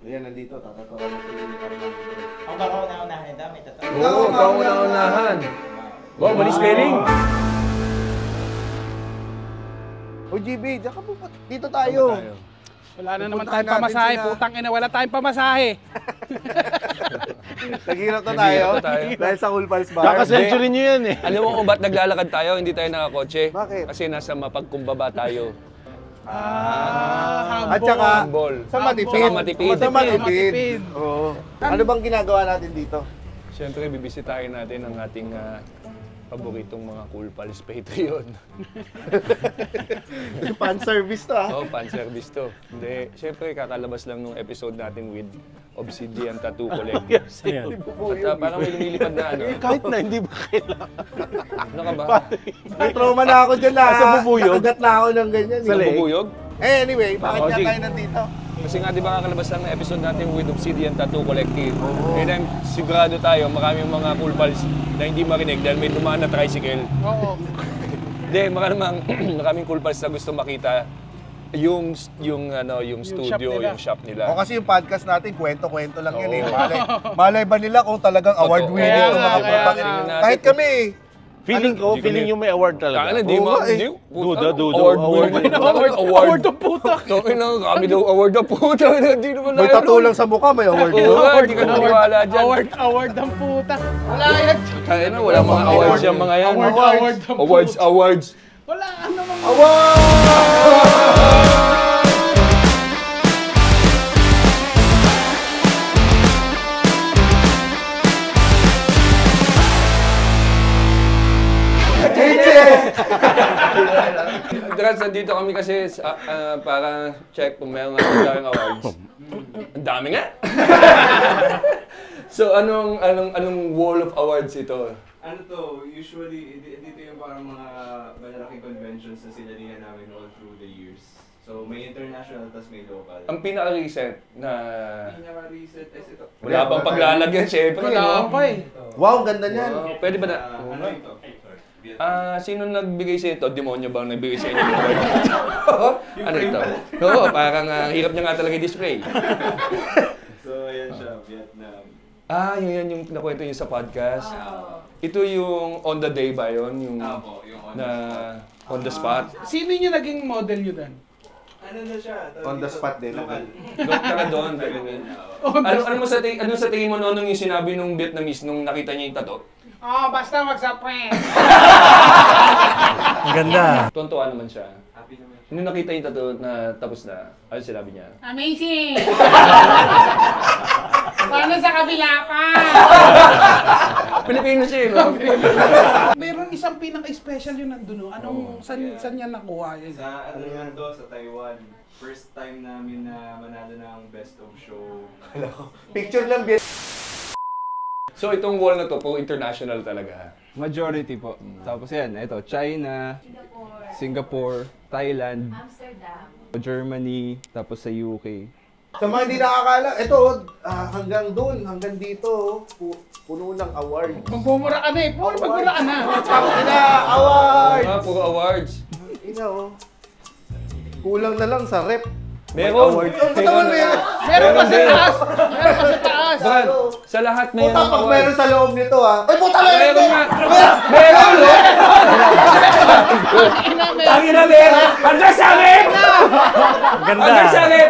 Ayan, nandito. Tatatawa na si Armando. Ang baka una-unahan nito, may totoo. Oo, kauna-unahan. Wow, mali spelling. O GB, diyan ka po. Dito tayo. Wala na naman Pupuntahan tayong pamasahe. natin sila. Putang ina, wala tayong pamasahe. Naghihirap na tayo. Naghihirap na tayo. Dahil sa Cool Pals Bar. Kaka-century nyo yan eh. Alam mo kung ba't naglalakad tayo, hindi tayo nakakotse? Bakit? Kasi nasa mapagkumbaba tayo. At saka, Handball. sa matipid. Saka matipid. Sa matipid. Matipid. Oo. Ano bang ginagawa natin dito? Siyempre, bibisitahin natin ang ating paboritong mga Cool Pals Patreon. Fan service to Oo, fan service to. Hindi, siyempre, kakalabas lang nung episode natin with Obsidian Tattoo Collective. At parang may lumilipad na ano. Kahit na, hindi ba kailangan? Ano ka ba? May trauma na ako dyan na. Sa bubuyog? Nakagat na ako ng ganyan. Sa leg? Bubuyog? Anyway, bakit nga Sige. tayo nandito? Kasi nga, di ba kakalabas lang ng episode natin with Obsidian Tattoo Collective. And then, sigurado tayo, maraming mga Cool Pals na hindi marinig dahil may dumaan na tricycle. Oo. Hindi, maraming Cool Pals na gusto makita yung studio, nila. yung shop nila. O kasi yung podcast natin, kwento-kwento lang yan eh. Malay ba nila kung talagang award-winning Kaya itong nga, mga kaya product? nga. Kahit kami Feeling ko, feeling nyo may award Kaya talaga. di Oo mo, nga eh. di. Duda, Award. Award ng puta. Tokay na, kami daw award na puta. Hindi naman may tattoo lang sa mukha, may award Oo yun. nga, hindi ka naniwala dyan. Award ng puta. Wala yan. Kaya na, wala mga awards yung mga yan. Award ng puta. Awards. Wala namang Drats, nandito kami kasi para check kung meron nga tayong awards. Ang dami nga! So, anong wall of awards ito? Ano to, usually, dito yung parang mga malalaking conventions na sinalihan namin all through the years. So, may international, tas may local. Ang pinaka-recent na Pinaka-recent is ito. wala pang paglalagyan, syempre. wala No? pa eh. Wow, ang ganda niyan. Wow, pwede ba na? Ano ito? Sino nagbigay sa ito? Demonyo ba ang nagbigay sa inyo? Ano ito? Oo, parang hirap niya nga talaga i-display. So, ayan siya, Vietnam. Yun yung nakwento niyo sa podcast. Ito yung on the day ba yun? Yung Apo, yung on the na spot. on the spot? Sino yung naging model nyo dan? Ano na siya? On the spot din. Local. Doktor ka doon. Ano sa tingin mo noon nung yung sinabi nung Vietnamese nung nakita niya yung tattoo? Basta mag-sapre. Ang ganda. Tuwan-tuwa naman siya. Happy naman siya. Nung nakita yung tattoo na tapos na, ano sinabi niya? Amazing! Paano sa kabila pa? Pilipino siya, no? Meron isang pinaka-special yung nandun, no? Saan niya nakuha yun? Sa ano yan to, sa Taiwan. First time namin na manalo ng Best of Show. Picture lang, So itong wall na to, po international talaga. Majority po. Tapos yan, ito, China, Singapore, Thailand, Amsterdam. Germany, tapos sa UK. Sa mga hindi nakakala, ito, hanggang doon, hanggang dito, puno ng award. Magmumura ka na eh. Magmumura ka na. Ina, award! Puro awards. Ina, oh. Kulang na lang sa rep. Meron. Award. Meron. Meron pa sa taas. Meron pa sa taas. Brad, sa lahat meron Puta, pag meron awards. sa loob nito, ha? Ay, puta, Meron nga! Meron! Tangin na meron! Hanggang sa akin! Ganda. Hanggang sa akin!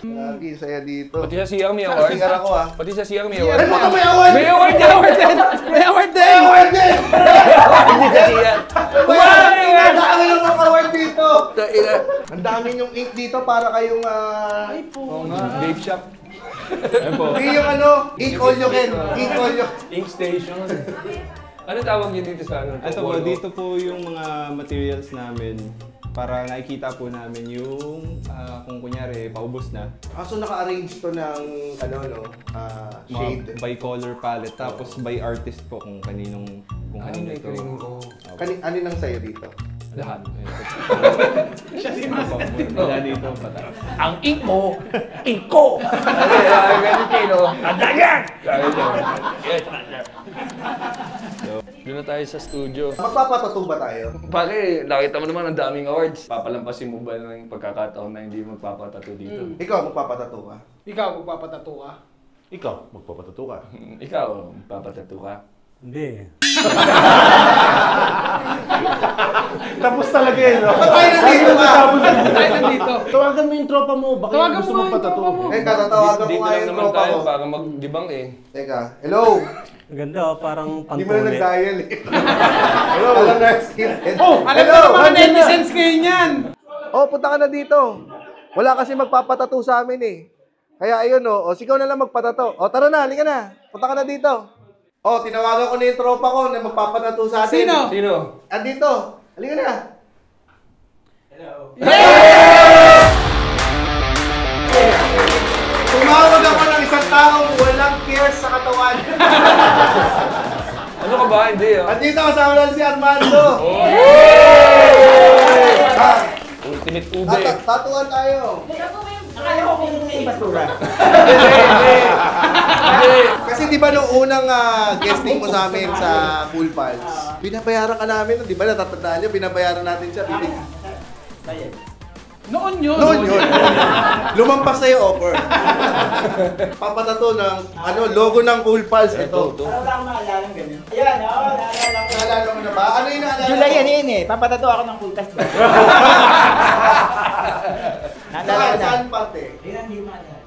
Lagi, saya dito. Pati sa CR may awards. Sigar ako, ha? Pati sa CR may Ay, awards. puta, may award! May award din! May award din. Award din! Hindi sa CR. Ang dami yung mga award dito! Ina. Ang dami yung ink dito para kayong, Oo nga, vape shop. Ayan po. Hindi yung ano, ink all you can. Ink all you Ink station. Ano tawag niyo dito sa ano? Ito po, dito po yung mga materials namin para nakikita po namin yung kung kunyari paubos na. So naka-arrange to ng, shade. Mga by color palette, tapos by artist po kung kaninong kung Ano na ito? Ano nang sayo dito? Lahat. Siya si Mas. Wala dito pataas. Ang ink mo, ink ko! Ganun kino. Tanda yan! Yes. Yun na na tayo sa studio. Magpapatato ba tayo? Pare, nakita mo naman ang daming awards. Papalampasin mo ba ng pagkakataon na hindi magpapatato dito? Ikaw, magpapatato ka? Ikaw, magpapatato ka. Ikaw, magpapatato ka. Ikaw, magpapatato ka? Hindi. Tapos talaga yun, no? Ba't tayo nandito ka? Tayo nandito. Tawagan mo yung tropa mo, baka Tawagan gusto mo mong yung patato. tropa mo. Teka, tatawagan ko Dito nga lang yung naman tropa tayo ko. para mag-dibang eh. Teka, hello? Ganda, parang Hindi mo na nag-dial eh. Hello? Alam na, skip. Alam mo na mga netizens ngayon yan. Oh, punta ka na dito. Wala kasi magpapatato sa amin eh. Kaya ayun oh, sigaw na lang magpatato. Oh, tara na, halika na. Punta ka na dito. Oh, tinawagan ko na yung tropa ko na magpapatato sa atin. Sino? Sino? Andito. Halika na. Tumawag ako ng isang taong walang care sa katawan. Ano ka ba? Hindi ah. Andito kasama lang si Armando. Ultimate ube. Tatuan tayo. Akala ko kung may basura. Kasi di ba nung unang guesting mo sa amin sa Cool Pals, binabayaran ka namin, di ba natatandaan niyo, binabayaran natin siya. Bayad. Noon yun. Noon yun. Lumampas na yung offer. Papatato ng logo ng Cool Pals. Ito. Wala akong maalala ng ganun. Ayan, oo, naalala ko. Naalala mo na ba? Ano yung naalala July mo? yan yun eh. Papatato ako ng kultas ba? Naalala ko na. Saan parte? Hindi maalala.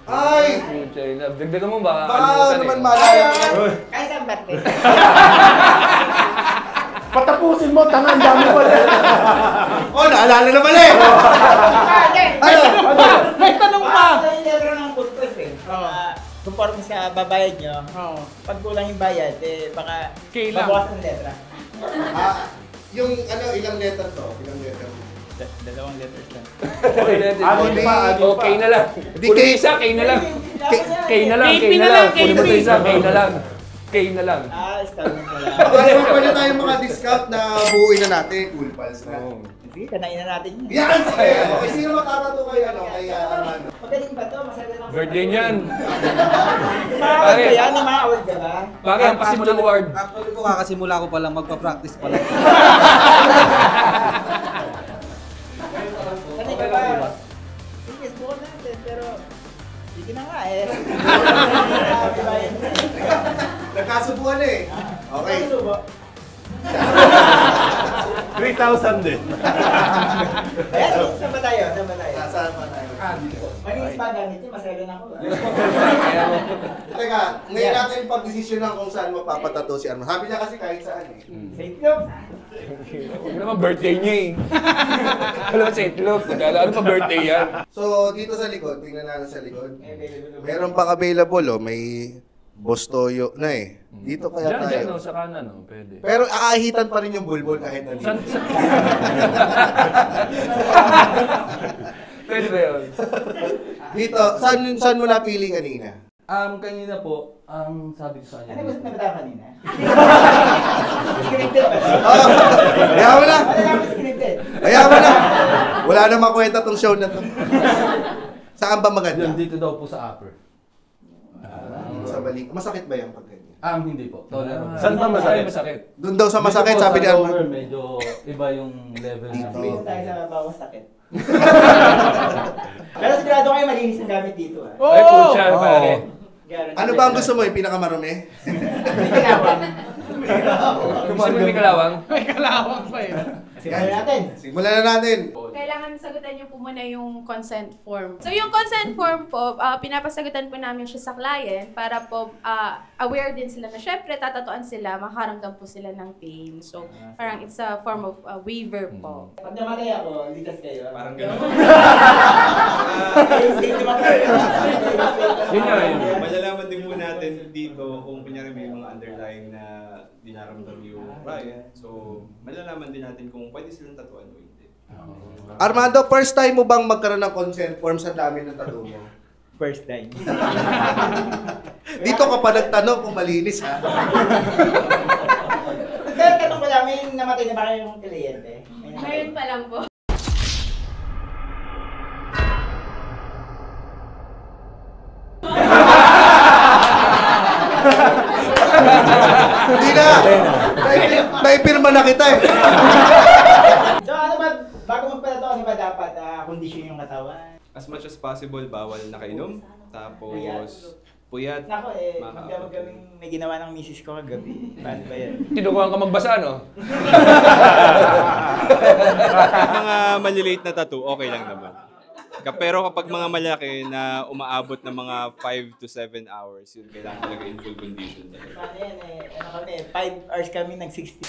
Ay! China. Dagdagan mo ba? Baka naman maalala ko. Kahit saan parte. Patapusin mo, tanga, ang dami pala. Oh, naalala na pala eh! Ano? May tanong pa. Yung letter ng kultas eh. Conforme sa babayad nyo, Oo. pag kulang yung bayad, eh baka Kailang. babawas ng letra. Yung ilang letter to? Ilang letter? Dalawang letters lang. Anin pa, Okay na lang. Di Kunin kay- isa, K na lang. K na lang, K KP na na lang. lang, Kunin mo KP. ito isa, K na lang. K na lang. Installment na lang. Pwede tayong mga discount na buuin na natin. Cool Pals na. Sige, kanain na natin yun. Yan! Sige! Okay, sino makatato kayo? Kay Armando? Magaling ba to? Masagad ako. Birthday niyan. Maaward ka yan? May maaward ka ba? Bakit ang pasimula ng award? Actually ko kakasimula ko pa lang magpa-practice pa lang. Sanay ka ba? Sige, subukan natin. Pero, sige na nga eh. Nagkasubuan eh. Okay. Subo. 3,000 din. Ayan, saan ba tayo? Saan ba tayo? Nasaan pa tayo? Dito. Malinis ba gamit yun? Masagan ako. Teka, ngayon natin pag-desisyonan kung saan mapapatato si Armando. Sabi niya kasi kahit saan eh. Sa itlog. Ano naman birthday niya eh. Alam mo sa itlog. Ano pa birthday yan? So, dito sa likod, tingnan natin sa likod. Meron pang available oh, may Bostoyo na eh. Dito kaya Diyan, tayo. no, sa kanan, no, pwede. Pero aahitan pa rin yung bulbul kahit nandito. Pwede ba yun? Dito, saan mo napili kanina? Kanina po, ang sabi ko sa Ano kanya. gusto na ba kanina? Scripted ba? Ayaw mo na! Ano namin scripted? Ayaw mo na! Wala namang kwenta tong show na to. Saan ba maganda? Yun, dito daw po sa upper. Sa balik. Masakit ba yung pag ganyan? Hindi po. Tolerable. Saan ba masakit? Masakit. Doon daw sa masakit, Dito po sabi ni sa Armando. lower, medyo iba yung level niya. Dito tayo sa bawang sakit. Pero sigurado kayo malinis ang gamit dito ah. Ay, pucha, pare. Guarantee. Ano ba ang gusto mo? Yung pinakamarumi? May kalawang. Gusto mo may kalawang? May kalawang pa eh. Simulan natin. Simulan na natin. Kailangan sagutan niyo po muna yung consent form. So yung consent form po, pinapasagutan po namin siya sa client para po aware din sila na syempre tatatuan sila, makaramdam po sila ng pain. So parang it's a form of waiver po. Pag namatay ako, ligas kayo. Parang gano'n. Yun nga yun. Malalaman din muna natin dito kung kunyari may mga underlying na dinaramdam yung riot. So, malalaman din natin kung pwede silang tatuan o hindi. Armando, first time mo bang magkaroon ng consent form sa dami ng tattoo mo? First time. Dito ka pa nagtanong kung malinis ha? Pero tanong ko lang, may namatay na ba kayong kliyente? May namatay? Ngayon pa lang po. Hindi na! Naipirma na kita eh. So ano ba, bago magpatato, ano ba dapat kondisyon yung katawan? As much as possible, bawal nakainom. Tapos, puyat. Nako magdamag kaming may ginawa ng misis ko kagabi. Paano ba yan? Tinukuhan ka magbasa, no? Mga maliliit na tattoo, okay lang naman. Pero kapag mga malaki na umaabot ng mga 5 to 7 hours, yun kailangan talaga in full condition. Paano yan ano kami, 5 hours kami nag-60.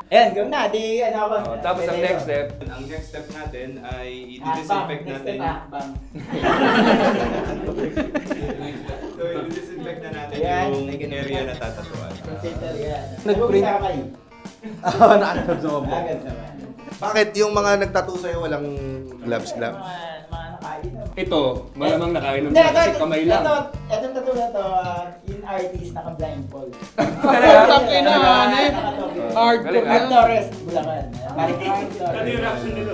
Ayan, go na, di ano ako. Tapos ang next step, Ang next step natin ay i-disinfect natin. Bang. So, i-disinfect na natin Ayan, yung may ganun. area na tatatuan. Center yan. Nag-print. Sa kamay. Nakakabs ako. Agad naman. Bakit yung mga nagtattoo sa'yo walang gloves? Mga nakain. ito, malamang nakainom Hindi, na kasi kamay lang. Itong tattoo na to, yung artist naka-blindfold. Tang ina, ano eh. Galing, Hardcore ah. Mark Torres, Bulacan. Mark Torres. Ano yung reaction nila?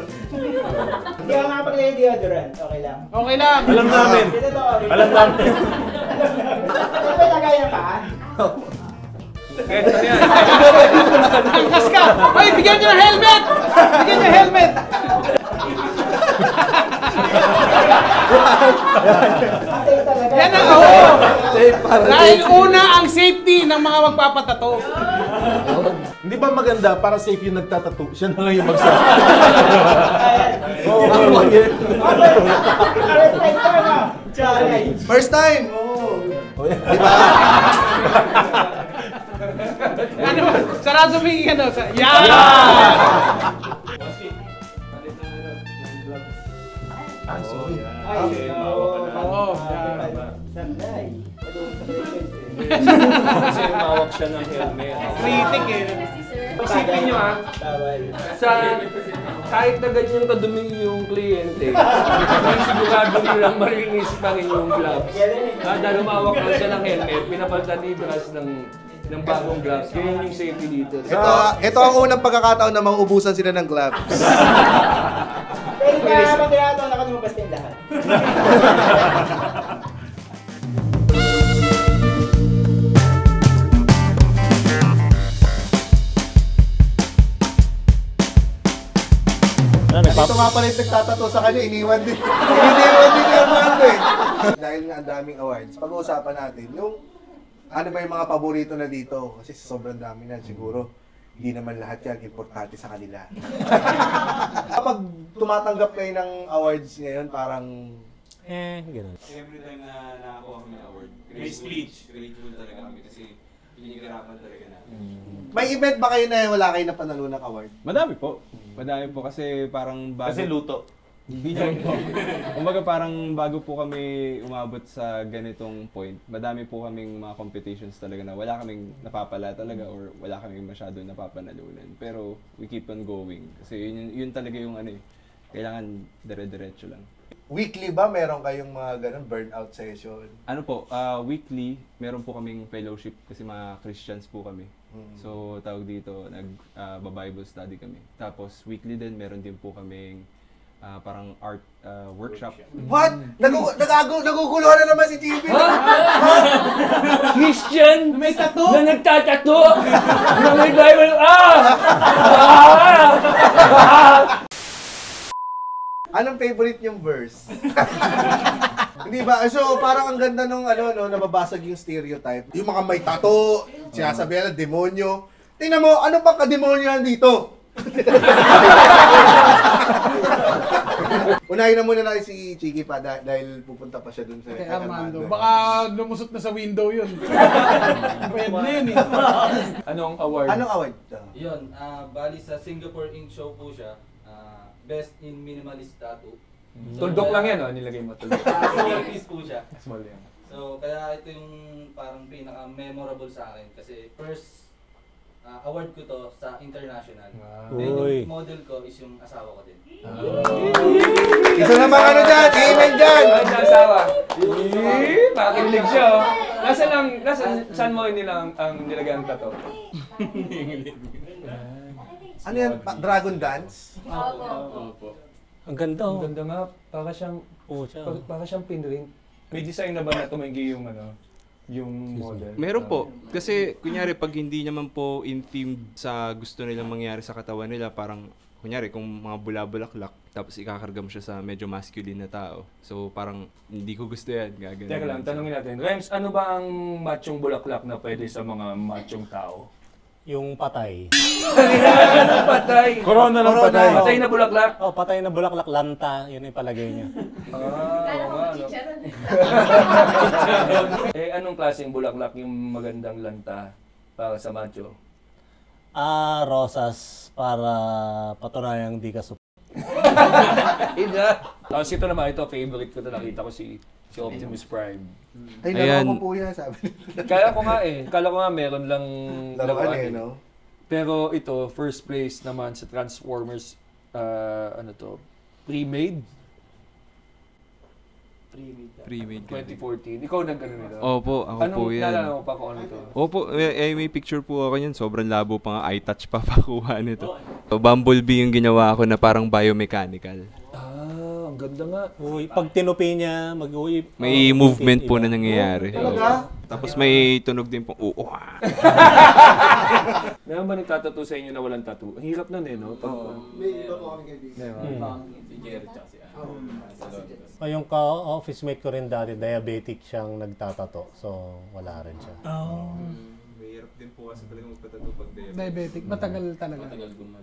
Hindi ako nakapaglagay ng deodorant, okay lang. Okay lang. Alam namin. Dito to, Alam namin. Ano ba lagay na paa? Kahit ano yan. Angkas ka! Ay, bigyan nyo ng helmet! Bigyan nyo ng helmet! Kasi talaga. Yan ang dahil una ang safety ng mga magpapatato. Hindi ba maganda para safe yung nagtatattoo? Siya na lang yung magsabi. First time! Diba? Ano ba? Sarado mo yung ano? Yan! Ay, Oo, yan. Sanday. Kasi umawak siya ng helmet. Critic eh. Isipin nyo Bawal. kahit na ganyan kadumi yung kliyente, may sigurado nilang marinis pa rin yung gloves. Dahil umawak lang siya ng helmet, pinapalitan ni Bras ng bagong gloves. Kaya yung safety dito. Ito ang unang pagkakataon na mauubusan sila ng gloves. Pero kaya habang tinatawa, nakalumabas din lahat. Dito nga pala yung nagtatato sa kanya, iniwan din. Iniwan din yung Armando eh. Dahil nga ang daming awards, pag-uusapan natin yung ano ba yung mga paborito na dito? Kasi sobrang dami na siguro. Hindi naman lahat yan importante sa kanila. Kapag tumatanggap kayo ng awards ngayon, parang Ganun. Every time na nakakuha kami ng award, grateful talaga kami kasi pinigirapan talaga natin. may event ba kayo na wala kayo na panalo ng award? Madami po. Madami po kasi parang bago... Kasi luto. Hindi lang po. Kumbaga parang bago po kami umabot sa ganitong point, madami po kaming mga competitions talaga na wala kaming napapala talaga or wala kaming masyado napapanalunan. Pero we keep on going. Kasi yun talaga yung ano eh, kailangan dire-diretso lang. Weekly ba meron kayong mga ganun burnout session? Ano po, weekly, meron po kaming fellowship kasi mga Christians po kami. So tawag dito, nag-Bible study kami. Tapos weekly din, meron din po kaming parang art workshop. What? Naguguluhan na naman si JB. Christian May tattoo? na nagtatato na may Bible. Anong favorite yung verse? Hindi ba? So, parang ang ganda nung nababasag yung stereotype. Yung mga may tato, sinasabihan ng demonyo. Tingnan mo, ano bang kademonyo yan dito? Unahin na muna natin si Chiki pa dahil pupunta pa siya dun sa Kay kay Armando. Armando. Baka lumusot na sa window yun. Pwede na yun eh. Anong award? Anong award? Yun, bali sa Singapore Ink Show po siya. Best in Minimalist Tattoo. Tuldok lang yan, nilagay mo tuldok. Small piece po siya. Small yan. So, kaya ito yung parang pinaka-memorable sa akin. Kasi first award ko to sa international. Then yung model ko is yung asawa ko din. Isa na mga ano dyan, amen dyan! Ay, sa asawa. Pakilig siya, oh. Saan mo nila ang nilagay ang tato? Ano yan? Dragon Dance? Ang ganda Ang ganda nga, para siyang pinrint. May design na ba na tuminggi yung ano? yung model? Meron po. Kasi, kunyari, pag hindi naman po in-theme sa gusto nilang mangyari sa katawan nila, parang, kunyari, kung mga bula-bulaklak, tapos ikakarga mo siya sa medyo masculine na tao. So, parang, hindi ko gusto yan. Gagano. Teka lang, tanungin natin. Rems, ano ba ang machong bulaklak na pwede sa mga machong tao? Yung patay. Anong patay? Corona ng patay. Patay na bulaklak? Oh, patay na bulaklak, lanta. Yun yung palagay niya. Kala ko chicharon eh. Anong klaseng bulaklak yung magandang lanta para sa macho? Rosas para patunayang di ka Ina. Tapos ito naman, ito favorite ko to, nakita ko si Optimus Prime. Ay, Ayan. laro ko po yan, sabi. Kala ko nga meron lang Laruan laruan eh, no? Pero ito, first place naman sa Transformers, pre-made, Pre-made. 2014. Ikaw nag-ano nito? Opo, ako po yan. Naalala mo pa kung ano ito? Opo, may picture po ako yan. Sobrang labo pa nga. Eye-touch pa pakuha nito. So, Bumblebee yung ginawa ko na parang biomechanical. Ang ganda nga. Uy, pag tinupi niya, May movement po na nangyayari. Talaga? Tapos may tunog din po. Meron ba nagtatattoo sa inyo na walang tattoo? Ang hirap nun eh, no? May iba po kami kaibigan. Si Jerry tsaka si Yung ka-office mate ko rin dati, diabetic siyang nagtatato. So, wala rin siya. Mahirap din po kasi talaga magpatato pag Diabetic, matagal talaga.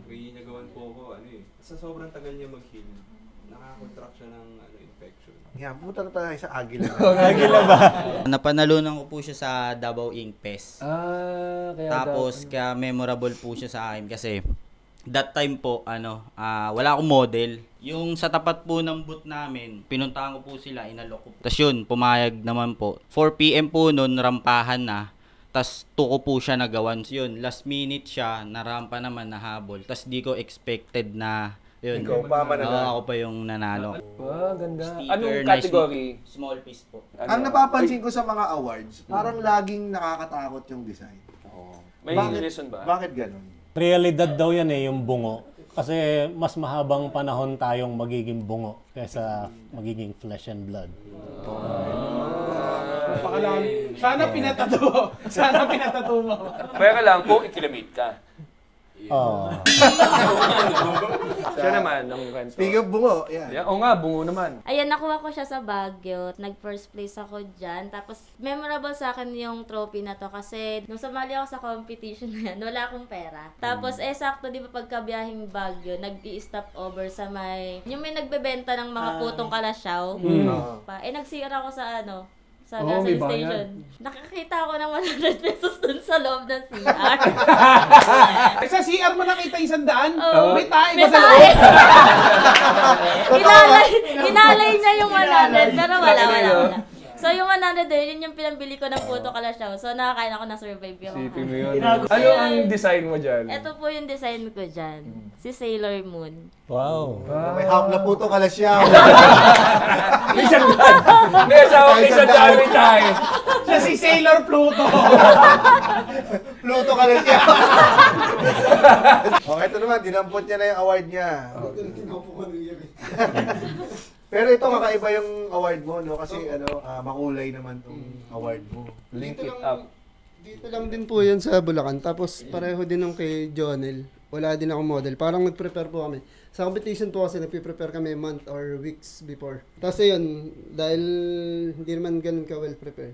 May nagawan po ako, sa sobrang tagal niya mag-heal, nakaka-contract siya ng infection. Yan, puta na tayo sa Agila. Agila ba? Napanalunan ko po siya sa Davao Ink Fest. Kaya Tapos, kaya memorable po siya sa akin kasi that time po, wala akong model. Yung sa tapat po ng booth namin, pinuntahan ko po sila, inalok ko. Tapos yun, pumayag naman po. 4 PM po noon, rampahan na. Tapos 2 ko po siya nagawan. Yun, last minute siya, narampa naman, nahabol. Tapos di ko expected na, yun. Ikaw pa mananalo. Ako pa yung nanalo. ganda. Sticker, Anong nice category? Small piece po. Ang napapansin ko sa mga awards, parang laging nakakatakot yung design. May Bakit- reason ba? Bakit ganun? Realidad daw yan eh, yung bungo. Kasi mas mahabang panahon tayong magiging bungo kaysa magiging flesh and blood. Napakalam. Sana pinatato. Sana pinatato mo. Kaya lang kung ikilamate ka. Oh. Siya naman, ang kwento. Speaking of bungo, yan. Oo nga, bungo naman. Ayan, nakuha ko siya sa Baguio. Nag-first place ako dyan. Tapos, memorable sa akin yung trophy na to kasi nung sumali ako sa competition na yan, wala akong pera. Tapos, sakto, di ba pagkabiyahing Baguio, nag-i-stop over sa yung may nagbebenta ng mga putong kalasyaw. Nag-CR ako sa sa gasoline station. Nakakita ako ng 100 pesos dun sa loob ng CR. Sa CR mo nakita 100? Oo. May tayo May ba sa tayo. loob? Inalay niya yung 100, pero wala. So yung 100 din, yun yung pinambili ko ng puto kalasyaw. So nakakain ako, na-survive yung Sipin mo yun. Ano ang design mo dyan? Ito po yung design ko dyan. Si Sailor Moon. Wow. May half na puto kalasyaw. May asawa kay isang dami tayo. Siya si Sailor Pluto. Pluto kalasyaw. Okay, ito naman, dinampot niya na yung award niya. Pero ito, kakaiba yung award mo, no? Kasi makulay naman tong award mo. Link it up. Dito lang din po yan sa Bulacan. Tapos pareho din ng kay Jonel. Wala din ako model. Parang nag-prepare po kami. Sa competition po kasi nagpe-prepare kami month or weeks before. Tapos yun, dahil hindi naman ganun ka well prepared,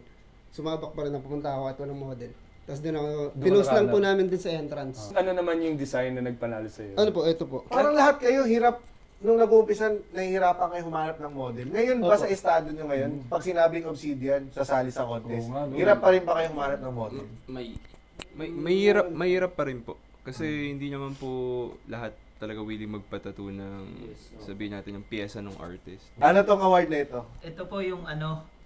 sumabak pa rin ang pumunta ako at walang model. Tapos din ako, pinost lang po namin din sa entrance. Ano naman yung design na nagpanalo sa'yo? Ano po, ito po. Parang lahat kayo hirap, nung nag-umpisa, nahihirapan kayo humanap ng model. Ngayon ba sa estado nyo ngayon, pag sinabing Obsidian, sasali sa contest, hirap pa rin ba kayo humanap ng model? Mahirap pa rin po. Kasi hindi naman po lahat talaga willing magpatato ng sabihin natin yung piyesa ng artist. Ano tong award na ito? Ito po yung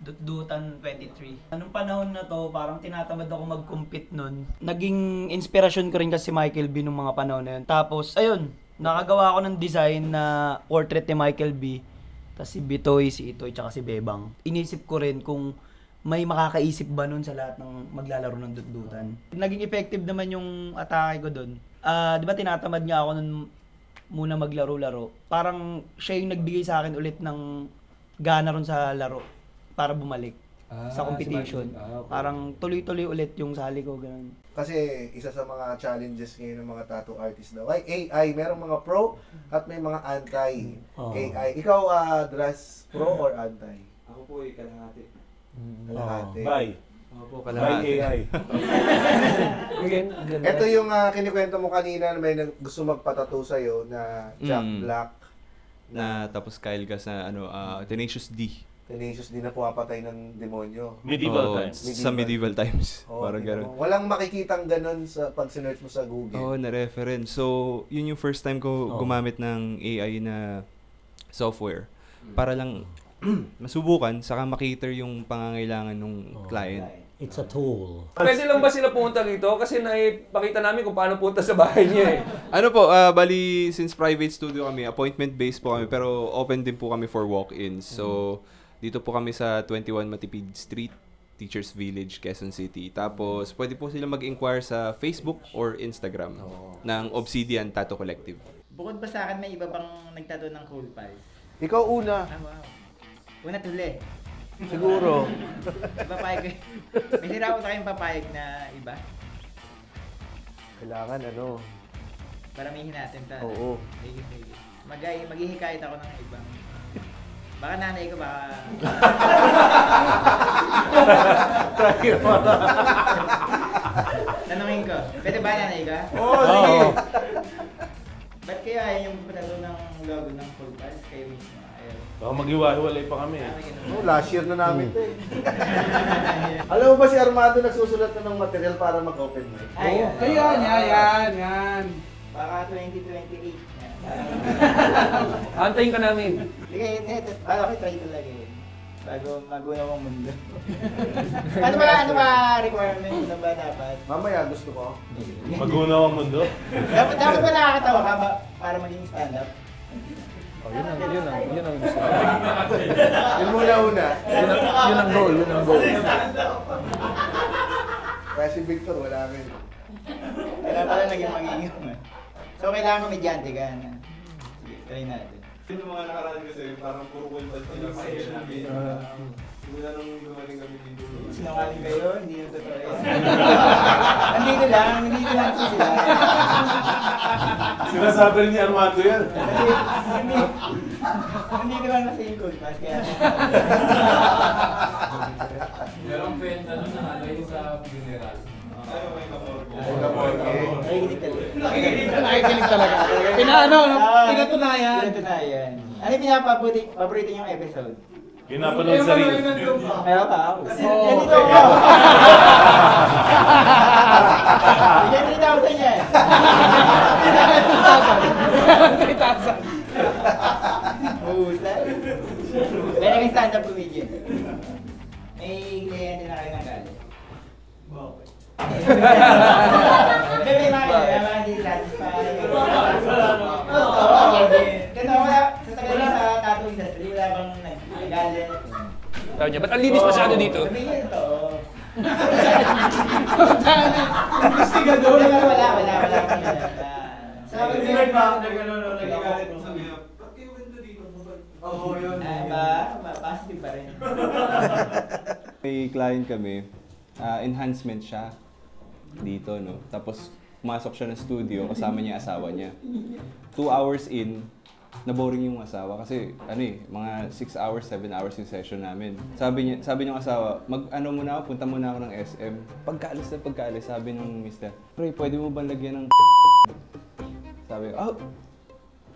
Dutdutan 23. Anong panahon na to, parang tinatamad ako mag-compete nun. Naging inspirasyon ko rin kasi si Michael B nung mga panahon na yun. Tapos, ayun, nakagawa ako ng design na portrait ni Michael B. Tapos si Bitoy, si Itoy, tsaka si Bebang. Inisip ko rin kung may makakaisip ba nun sa lahat ng maglalaro ng dutdutan. Naging effective naman yung atake ko dun. Di ba tinatamad nga ako nun muna maglaro-laro. Parang siya yung nagbigay sa akin ulit ng gana ron sa laro para bumalik. sa competition. Okay. Parang tuloy-tuloy ulit yung sali ko, ganun. Kasi isa sa mga challenges ngayon ng mga tattoo artists daw ay AI. Merong mga pro at may mga anti-AI. Ikaw, Dras, pro or anti? Ako po ay kalahati. Kalahati. Bye. Ako po Bye kalahati. AI. Ito yung kinikwento mo kanina na may gusto magpatattoo sa'yo na Jack Black. Na tapos Kyle Gas na Tenacious D. Tenacious din na puwapatay ng demonyo. Medieval times. Sa medieval times. Oo, Parang tingnan gano'n. mo. Walang makikitang ganun sa pag sinearch mo sa Google. Oo, na-reference. So, yun yung first time ko gumamit ng AI na software para lang masubukan saka makater yung pangangailangan ng client. It's a tool. Pwede lang ba sila pumunta rito? Kasi naipakita namin kung paano punta sa bahay niya eh. Ano po, bali since private studio kami, appointment-based po kami, pero open din po kami for walk-ins. So, dito po kami sa 21 Matipid Street, Teachers Village, Quezon City. Tapos, pwede po sila mag-inquire sa Facebook or Instagram ng Obsidian Tattoo Collective. Bukod ba sa akin, may iba bang nagtattoo ng Cool Pals? Ikaw una. Ah, wow. Una tuli. Siguro. Papayag. May sira ko na kayong papayag na iba? Kailangan Paramihin natin ta. Oo. Sige. Maghihikayat ako ng ibang. Baka nanay ko, baka... Tanungin ko, pwede ba nanay ka? Oo, sige. Ba't kayo ayaw yung patalo ng logo ng Cool Pals? Kayo mismo ayaw. Baka maghiwa-hiwalay pa kami. Last year na namin ito eh. Alam mo ba si Armando nagsusulat na ng material para mag-open mic? Yan. Baka 2028. Antayin ka namin. Sige, para ko try talaga yun. Bago maguna mong mundo. ano ba requirement? Ano ba dapat? Mamaya gusto ko. Magunaw ang mundo. Dapat ba nakakatawa ka ba para maging stand-up? Yun ang gusto. Yun muna. Yun ang goal. Kaya si Victor wala rin. Kaya pala naging magiging. So kailangan komedyante ka na. Sige, try natin. Yung mga nakaraan kasi, parang puro kulpas pa yung session namin. Simula nung dumating kami dito. Sinungaling kayo, hindi yung totoo yun. Nandito lang kasi sila. Sinasabi rin ni Armando yan. Nandito lang kasi yung Cool Pals, kaya... Merong kwenta nun na yung sa funeral. Ayaw may kamorgo. Nakikinig talaga. Pinatunayan. Ano yung paborito niyong episode? Pinapanood sa rin. Meron ka? Ganito ako. Bigyan 3,000 yan. 3,000. Mahusay. Kaya naging stand-up comedian. May kliyente na kayo ng galit. May mga hindi satisfied. Ganito wala. Sa tagal sa tattoo industry, wala bang nagalit? Sabi niya, ba't ang linis masyado dito? Sabi niya ito. Investigador. Wala. Sabi niya, nagagalit mo sabi niya, ba't kayo ganda dito? Oo, yun. Positive pa rin. May client kami, enhancement siya dito, no? Tapos, pumasok siya ng studio, kasama niya asawa niya. 2 hours in, na-boring yung asawa kasi, mga 6 hours, 7 hours yung session namin. Sabi ng asawa, muna ako, punta muna ako ng SM. Pagkaalis, sabi ng mister, Pre, pwede mo ba lagyan ng Sabi ko,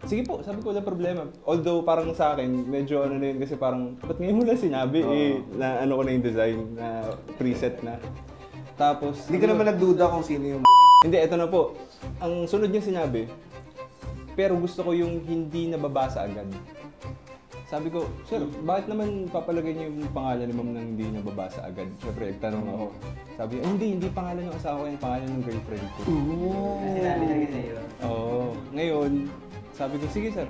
sige po, sabi ko, wala problema. Although, parang sa akin, medyo na yun kasi parang, ba't ngayon mo lang sinabi na ko na yung design, na preset na. Tapos, Hindi ka naman nagduda kung sino yung Hindi, eto na po. Ang sunod niya sinabi, pero gusto ko yung hindi nababasa agad. Sabi ko, sir, bakit naman papalagay niyo yung pangalan ni ma'am nang hindi nababasa agad? Siyempre, nagtanong ako. Sabi, hindi pangalan ng asawa ko, yung pangalan ng girlfriend ko. Sinabi talaga sa'yo. Oo. Ngayon, sabi ko, sige sir,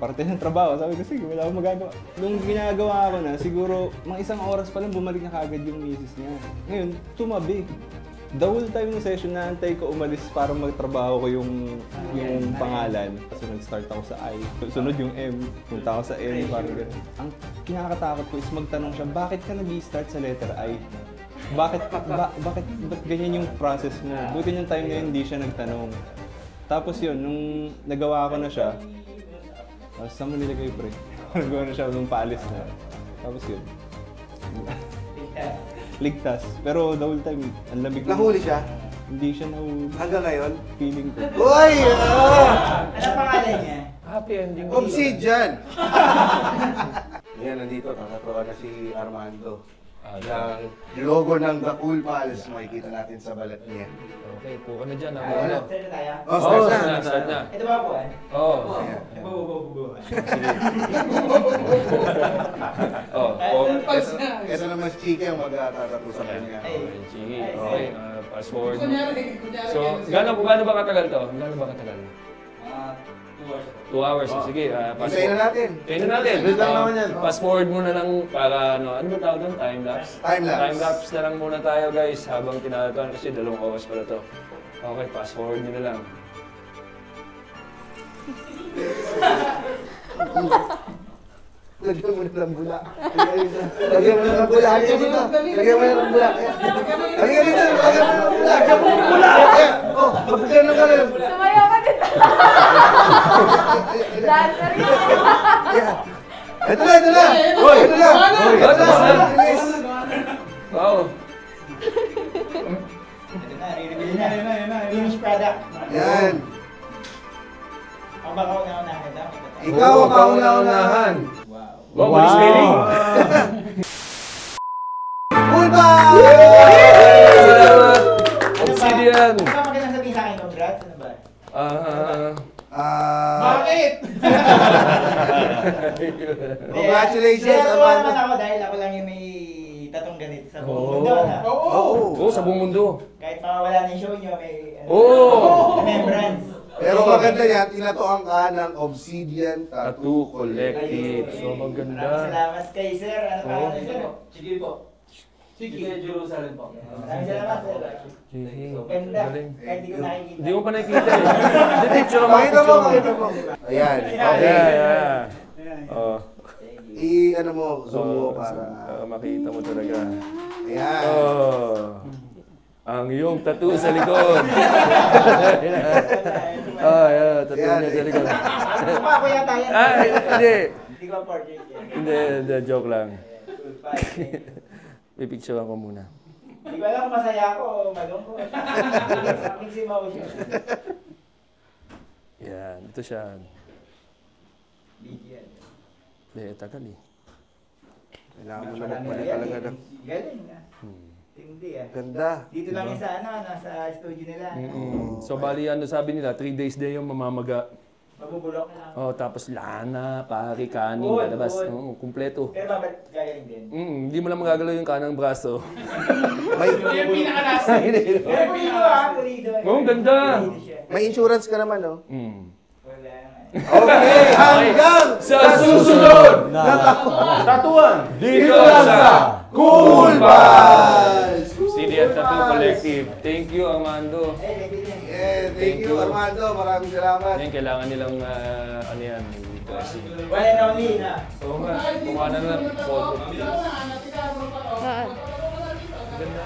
parte ng trabaho. Sabi ko, sige, wala akong magagawa. Nung ginagawa ko na, siguro, mga 1 oras pa lang bumalik na kaagad yung misis niya. Ngayon, tumabi. The whole time ng session, naantay ko umalis para magtrabaho ko yung pangalan. Kasi nag-start ako sa I. Sunod yung M. Punta ako sa N. Parang gano'n. Ang kinakatakot ko is magtanong siya, bakit ka nag-i-start sa letter I? Bakit ganyan yung process mo? Buti yung time na yun, hindi siya nagtanong. Tapos yun, nung nagawa ko na siya, saan mo nilagay, pre? Nagawa na siya nung paalis na. Tapos yun. Ligtas. Pero the whole time, ang lamig. Nahuli siya? Hindi siya nahuli. Hanggang ngayon? Feeling ko. Uy! Ano pangalan niya? Happy ending. Obsidian! Yan, nandito. Nakatuwa na si Armando. Yung logo ng The Cool Pals, makikita natin sa balat niya. Okay, po ka na dyan. Ako Start na. na tayo? Start na. Ito ba po Oo. Ito naman si Chiki ang mag-tatato sa kanya. Sige, okay. Fast forward. So, gaano ba katagal to? Gaano ba katagal? 2 hours. Sige, Hintayin na natin. Hintayin na natin. Wait lang naman yan. Fast forward muna lang para ano ba tawag doon? Time-lapse? Time-lapse. Time-lapse na lang muna tayo guys habang tinatatuan kasi 2 oras pala to. Okay, fast forward nyo na lang. Lagyan mo na ng bula. Lagyan mo na ng bula. Lagyan mo na ng bula. Halika dito. Lagyan mo na ng bula. Lagyan mo ng bula. Oh, magbigyan ng galing. Sumayo ka din. Dancer yun. Ito na, ito na. Hoy, ito na. Ito na. Wow. Ito na, re-reveal na. Finished product. Yan. Ang baka una-unahan daw. Ikaw ang kauna-unahan. Wow, wow. Spelling. Cool ba? Salamat. Obsidian. Ano ba magandang sabihin sa akin? Congrats? Ano ba? Bakit? Congratulations, Kaya Amanda. naman ako dahil ako lang yung may tatong ganito sa buong mundo. Oo, sa buong mundo. Kahit mawala na yung show nyo, may remembrance. Pero maganda yan, tinatuan ka ng Obsidian Tattoo Collective. So maganda. Maraming salamat kay sir. Ano pa? Sir? Sige po. Sige, Jerusalem po. Maraming salamat sir. Ganda. Kahit di ko nakikita. Hindi mo pa nakikita eh. Hindi, picture mo. Pakita mo, pakita mo. Ayan. Yeah. Oh. Ano mo, zoom mo para makita mo talaga. Ayan. Oh. Ang iyong tattoo sa likod. Yan, tattoo niya sa likod. Mukha ko yata yan. Hindi. Hindi ko portrait yan. Hindi, joke lang. Pipicturean ko muna. Hindi ko alam kung masaya ako o malungkot. Mixed emotion. Yan, ito siya. Tagal eh. Kailangan mo na magpalit talaga ng... Galing ah. Hindi ah. Ganda. Dito lang yung sa nasa studio nila. So bali sabi nila, 3 days din yung mamamaga. Mabubulok na lang. Oh, tapos lana, pari, kanin, lalabas. Kumpleto. Pero babalik gagaling din. Hindi mo lang magagalaw yung kanang braso. Yung pinaka-last. Pero pulido ah, pulido. Oh, ganda! May insurance ka naman, no? Wala. Okay, hanggang sa susunod na Tatuan! dito sa Cool Pals! Obsidian Tattoo Collective. Thank you, Armando. Thank you, Armando. Maraming salamat. Yan, kailangan nilang, ano yan, dressing. One and only na. Oo nga, kung ano na, photo. Saan? Ganda.